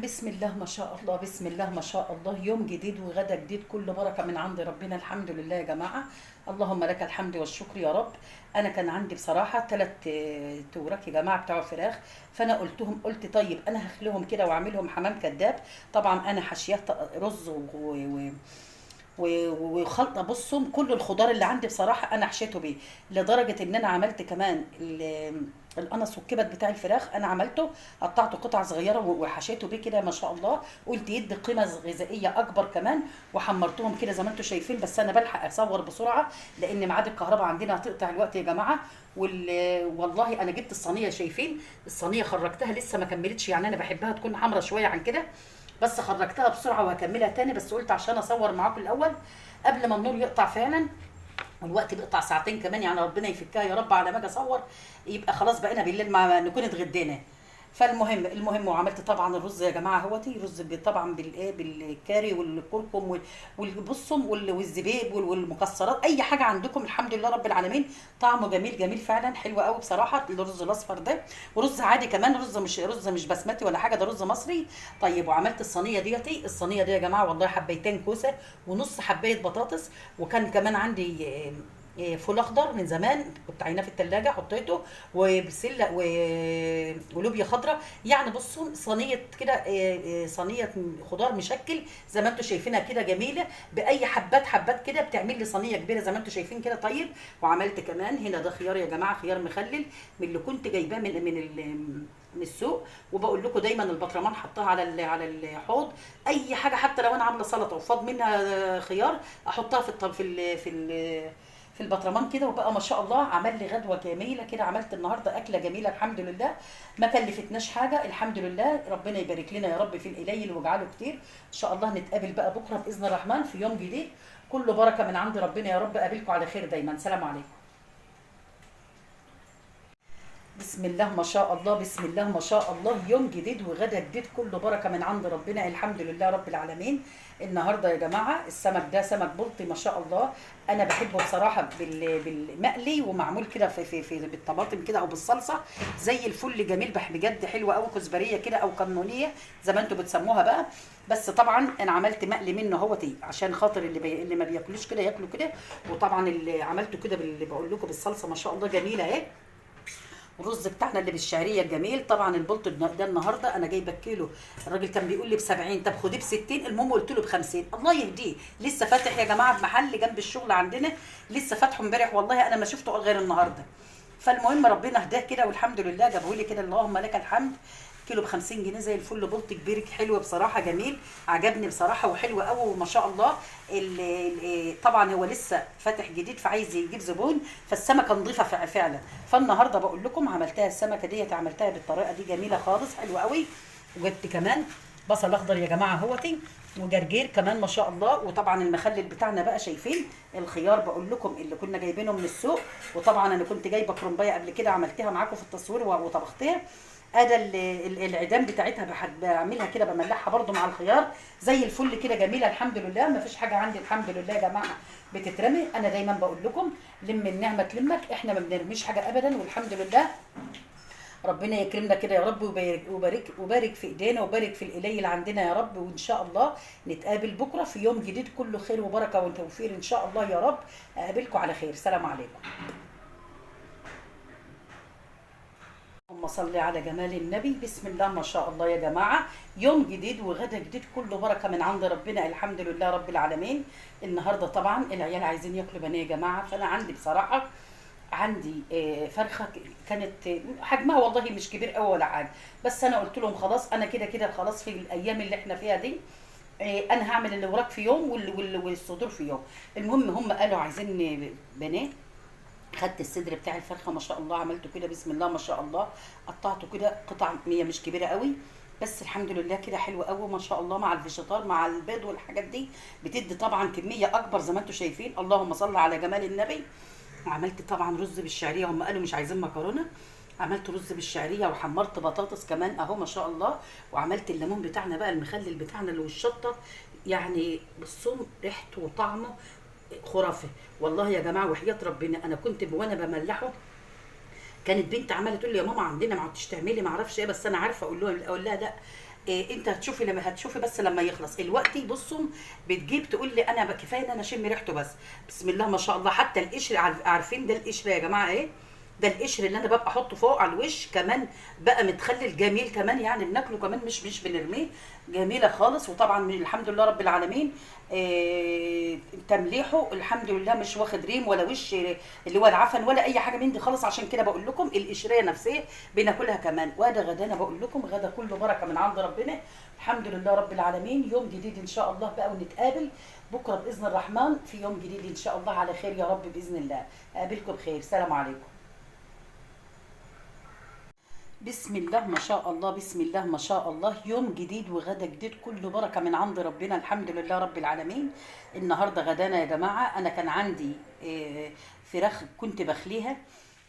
بسم الله ما شاء الله، بسم الله ما شاء الله. يوم جديد وغدا جديد، كل بركة من عند ربنا. الحمد لله يا جماعة، اللهم لك الحمد والشكر يا رب. أنا كان عندي بصراحة 3 توراك يا جماعة بتوع فراخ، فأنا قلت طيب أنا هخليهم كده وأعملهم حمام كداب. طبعا أنا حشيات رز وخلطه. بصوا كل الخضار اللي عندي بصراحه انا حشيته بيه، لدرجه ان انا عملت كمان القنص والكبد بتاع الفراخ. انا عملته قطعته قطع صغيره وحشيته بيه كده ما شاء الله. قلت يدي قيمه غذائيه اكبر كمان، وحمرتهم كده زي ما انتم شايفين. بس انا بلحق اصور بسرعه لان ميعاد الكهرباء عندنا هتقطع الوقت يا جماعه. والله انا جبت الصينيه، شايفين الصينيه خرجتها لسه ما كملتش، يعني انا بحبها تكون حمرا شويه عن كده، بس خرجتها بسرعه وهكملها تاني. بس قلت عشان اصور معاكم الاول قبل ما النور يقطع فعلا. الوقت بيقطع ساعتين كمان، يعني ربنا يفكها يا رب. على ما اجي اصور يبقى خلاص بقينا بالليل ما نكون اتغدينا. فالمهم وعملت طبعا الرز يا جماعه اهوتي. رز طبعا بالايه، بالكاري والكركم والبصم والزبيب والمكسرات، اي حاجه عندكم الحمد لله رب العالمين. طعمه جميل جميل فعلا، حلو قوي بصراحه الرز الاصفر ده. ورز عادي كمان، رز مش بسمتي ولا حاجه، ده رز مصري. طيب وعملت الصينيه دي يا جماعه والله حبيتين كوسه ونص حبايه بطاطس. وكان كمان عندي فول اخضر من زمان كنت عيناه في التلاجة حطيته، وبسله ولوبيا خضراء. يعني بصوا صينيه كده، صينيه خضار مشكل زي ما انتم شايفينها كده جميله، باي حبات حبات كده بتعمل لي صينيه كبيره زي ما انتم شايفين كده. طيب وعملت كمان هنا ده خيار يا جماعه، خيار مخلل من اللي كنت جايباه من السوق. وبقول لكم دايما البطرمان حطها على الحوض. اي حاجه حتى لو انا عامله سلطه وفاض منها خيار احطها في البطرمان كده. وبقى ما شاء الله عمل لي غدوه جميله كده. عملت النهارده اكله جميله الحمد لله، ما كلفتناش حاجه الحمد لله. ربنا يبارك لنا يا رب في القليل واجعله كتير. ان شاء الله نتقابل بقى بكره باذن الرحمن في يوم جديد، كله بركه من عند ربنا يا رب. اقابلكم على خير دايما. سلام عليكم. بسم الله ما شاء الله، بسم الله ما شاء الله. يوم جديد وغدا جديد، كله بركه من عند ربنا الحمد لله رب العالمين. النهارده يا جماعه السمك ده سمك بلطي ما شاء الله. انا بحبه بصراحه بالمقلي ومعمول كده بالطماطم كده او بالصلصه زي الفل جميل بجد، حلوه قوي. كزبريه كده او كمونيه زي ما انتم بتسموها بقى. بس طبعا انا عملت مقلي منه اهوتي عشان خاطر اللي ما بياكلوش كده ياكلوا كده. وطبعا اللي عملته كده اللي بقول لكم بالصلصه ما شاء الله جميله اهي. الرز بتاعنا اللي بالشعريه الجميل. طبعا البلط ده النهارده انا جايبه كيلو، الراجل كان بيقول لي ب70، طب خديه ب60. المهم قلت له ب50. الله يهديه، لسه فاتح يا جماعه بمحل جنب الشغل عندنا، لسه فاتحه امبارح والله، انا ما شفته غير النهارده. فالمهم ربنا هداه كده والحمد لله جابه لي كده، اللهم لك الحمد. كيلو ب50 جنيه زي الفل، بلط كبير حلو بصراحه جميل، عجبني بصراحه وحلو قوي وما شاء الله. طبعا هو لسه فاتح جديد فعايز يجيب زبون، فالسمكه نظيفه فعلا. فالنهارده بقول لكم عملتها السمكه ديت، عملتها بالطريقه دي جميله خالص حلوه قوي. وجبت كمان بصل اخضر يا جماعه اهوتي، وجرجير كمان ما شاء الله. وطبعا المخلل بتاعنا بقى شايفين الخيار بقول لكم اللي كنا جايبينه من السوق. وطبعا انا كنت جايبه كرنبايه قبل كده عملتها معاكم في التصوير وطبختها. ادا العيدان بتاعتها بعملها كده بملحها برده مع الخيار زي الفل كده جميله الحمد لله. ما فيش حاجه عندي الحمد لله يا جماعه بتترمي. انا دايما بقول لكم لم النعمه تلمك، احنا ما بنرميش حاجه ابدا والحمد لله. ربنا يكرمنا كده يا رب، وبارك في ايدينا وبارك في القليل عندنا يا رب. وان شاء الله نتقابل بكره في يوم جديد كله خير وبركه وتوفير ان شاء الله يا رب. اقابلكم على خير. سلام عليكم. اللهم صل على جمال النبي. بسم الله ما شاء الله يا جماعه. يوم جديد وغدا جديد، كله بركه من عند ربنا الحمد لله رب العالمين. النهارده طبعا العيال عايزين ياكلوا بانيه يا جماعه، فانا عندي بصراحه عندي فرخه كانت حجمها والله مش كبير قوي ولا حاجه. بس انا قلت لهم خلاص انا كده كده خلاص في الايام اللي احنا فيها دي انا هعمل اللي وراك في يوم والصدور في يوم. المهم هم قالوا عايزين بانيه. خدت الصدر بتاع الفرخه ما شاء الله، عملته كده بسم الله ما شاء الله، قطعته كده قطع هي مش كبيره قوي بس الحمد لله كده حلو قوي ما شاء الله. مع الفيجيتار مع البيض والحاجات دي بتدي طبعا كميه اكبر زي ما انتم شايفين. اللهم صل على جمال النبي. وعملت طبعا رز بالشعريه، هم قالوا مش عايزين مكرونه. عملت رز بالشعريه وحمرت بطاطس كمان اهو ما شاء الله. وعملت الليمون بتاعنا بقى المخلل بتاعنا اللي والشطه، يعني بالصوم ريحته وطعمه خرافي والله يا جماعه. وحياه ربنا انا كنت وانا بملحه كانت بنت عماله تقول لي يا ماما عندنا ما عدتش تعملي ما اعرفش ايه، بس انا عارفه اقول لها لا انت هتشوفي لما هتشوفي بس لما يخلص الوقت. بصوا بتجيب تقول لي انا كفايه ان انا اشم ريحته بس. بسم الله ما شاء الله. حتى القشر عارفين ده القشر يا جماعه ايه؟ ده القشر اللي انا ببقى احطه فوق على الوش كمان بقى متخلل جميل كمان، يعني بناكله كمان مش بنرميه. جميله خالص. وطبعا من الحمد لله رب العالمين تمليحه الحمد لله مش واخد ريم ولا وش اللي هو العفن ولا اي حاجه من دي خالص. عشان كده بقول لكم القشريه نفسها بناكلها كمان. وده غدانا بقول لكم غدا كله بركه من عند ربنا الحمد لله رب العالمين. يوم جديد ان شاء الله بقى، ونتقابل بكره باذن الرحمن في يوم جديد ان شاء الله على خير يا رب باذن الله. اقابلكم بخير. سلام عليكم. بسم الله ما شاء الله. بسم الله ما شاء الله. يوم جديد وغدا جديد كله بركة من عند ربنا الحمد لله رب العالمين. النهاردة غدانا يا جماعة. أنا كان عندي فراخ كنت بخليها،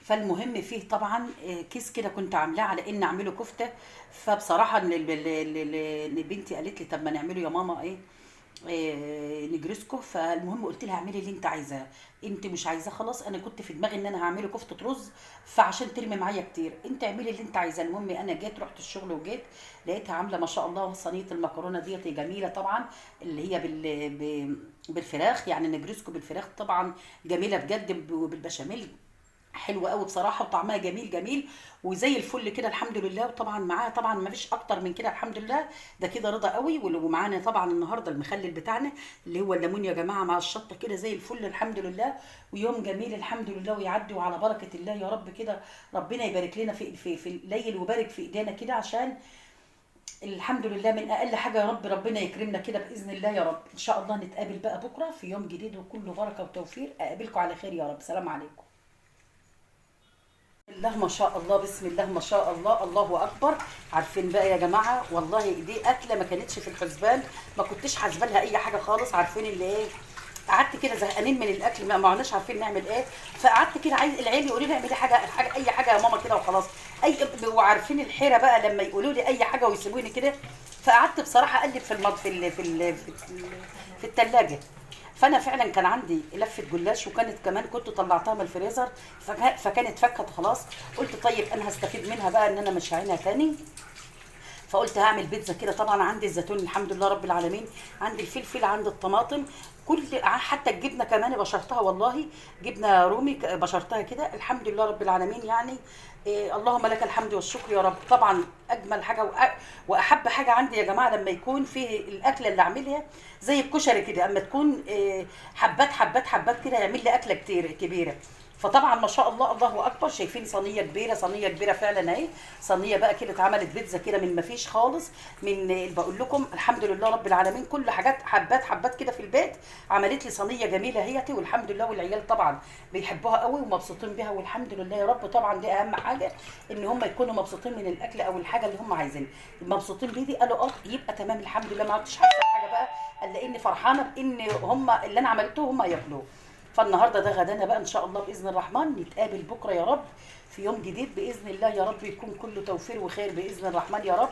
فالمهم فيه طبعا كيس كده كنت عاملاه على ان اعمله كفته. فبصراحه بنتي قالت لي طب ما نعمله يا ماما نجرسكو. فالمهم قلت لها اعملي اللي انت عايزاه. انت مش عايزاه خلاص. انا كنت في دماغي ان انا هعمله كفته رز، فعشان ترمي معايا كتير انت اعملي اللي انت عايزاه. المهم انا جيت رحت الشغل وجيت لقيتها عامله ما شاء الله صينيه المكرونه ديت جميله طبعا، اللي هي بالفراخ يعني نجرسكو بالفراخ طبعا جميله بجد وبالبشاميل حلوه قوي بصراحه وطعمها جميل جميل وزي الفل كده الحمد لله. وطبعا معاها طبعا ما فيش اكتر من كده الحمد لله. ده كده رضا قوي. ومعانا طبعا النهارده المخلل بتاعنا اللي هو الليمون يا جماعه مع الشطه كده زي الفل الحمد لله. ويوم جميل الحمد لله ويعدي وعلى بركه الله يا رب كده. ربنا يبارك لنا في الليل ويبارك في ايدينا كده عشان الحمد لله من اقل حاجه يا رب. ربنا يكرمنا كده باذن الله يا رب. ان شاء الله نتقابل بقى بكره في يوم جديد وكله بركه وتوفيق. اقابلكم على خير يا رب. سلام عليكم. بسم الله ما شاء الله. بسم الله ما شاء الله. الله اكبر. عارفين بقى يا جماعه والله دي اكله ما كانتش في الحسبان، ما كنتش حاسبه لها اي حاجه خالص. عارفين اللي ايه؟ قعدت كده زهقانين من الاكل ما عدناش عارفين نعمل ايه. فقعدت كده عايز العيال يقولوا لي اعملي حاجه اي حاجه يا ماما كده وخلاص. وعارفين الحيره بقى لما يقولوا لي اي حاجه ويسيبوني كده. فقعدت بصراحه اقلب في المط في الثلاجه. فانا فعلا كان عندي لفه جلاش وكانت كمان كنت طلعتها من الفريزر فكانت فكت خلاص. قلت طيب انا هستفيد منها بقى ان انا مش هعينها تاني. فقلت هعمل بيتزا كده. طبعا عندي الزيتون الحمد لله رب العالمين، عندي الفلفل، عندي الطماطم، كل حتى الجبنه كمان بشرتها والله جبنه رومي بشرتها كده الحمد لله رب العالمين يعني. اللهم لك الحمد والشكر يا رب. طبعا اجمل حاجه واحب حاجه عندي يا جماعه لما يكون في الاكله اللي اعملها زي الكشري كده، اما تكون حبات حبات حبات كده يعمل لي اكله كتير كبيره. فطبعا ما شاء الله الله اكبر. شايفين صينيه كبيره، صينيه كبيره فعلا اهي. صينيه بقى كده اتعملت بيتزا كده من ما فيش خالص. من بقول لكم الحمد لله رب العالمين كل حاجات حبات حبات كده في البيت عملت لي صينيه جميله اهيتي والحمد لله. والعيال طبعا بيحبوها قوي ومبسوطين بيها والحمد لله يا رب. طبعا دي اهم حاجه ان هم يكونوا مبسوطين من الاكل او الحاجه اللي هم عايزينها. مبسوطين بيه دي قالوا يبقى تمام الحمد لله. ما عدتش حاسه بحاجه بقى الا اني فرحانه بان هم اللي انا عملته هم ياكلوه. فالنهارده ده غدانا بقى ان شاء الله باذن الرحمن. نتقابل بكره يا رب في يوم جديد باذن الله يا رب يكون كله توفير وخير باذن الرحمن يا رب.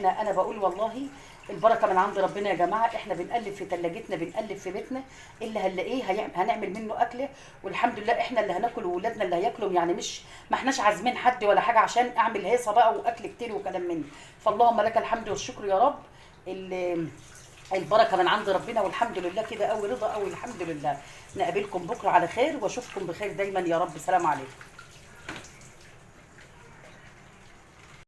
انا بقول والله البركه من عند ربنا يا جماعه. احنا بنقلب في ثلاجتنا بنقلب في بيتنا اللي هنلاقيه هنعمل منه اكله والحمد لله. احنا اللي هناكل واولادنا اللي هياكلوا يعني مش ما احناش عازمين حد ولا حاجه عشان اعمل هيصه بقى واكل كتير وكلام من ده. فاللهم لك الحمد والشكر يا رب. البركه من عند ربنا والحمد لله كده قوي رضا قوي الحمد لله. نقابلكم بكره على خير واشوفكم بخير دايما يا رب. سلام عليكم.